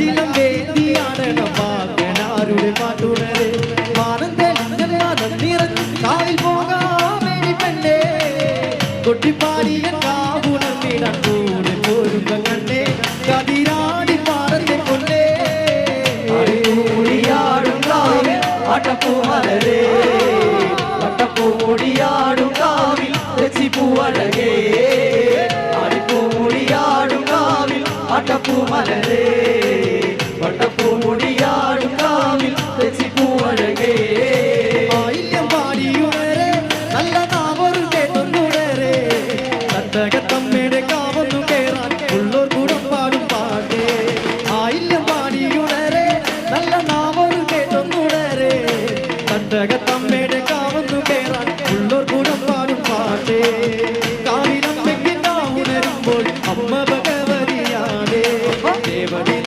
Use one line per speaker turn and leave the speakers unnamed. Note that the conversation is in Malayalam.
കളിയാട്ടിലും വേദിയാടണം പാകനാരുടെ പാട്ടുണരെ മാനം തെളിഞ്ഞാനം നിറഞ്ഞ് കാവിൽ പോകാമേടി പെണ്ണേ കൊട്ടിപ്പാടിയ കാവുണർന്നിടാൻ കൂടെ പോരുക കണ്ണേ കതിരാടി പാടത്തെ കൊണ്ടേ
കൂടിയാടും കാവിൽ അട്ടപ്പൂമലരേ അട്ടപ്പൂടിയാടും കാവിൽ രസിപ്പൂവഴകേ അടിപ്പൂടിയാടും കാവിൽ അട്ടപ്പൂമലരേ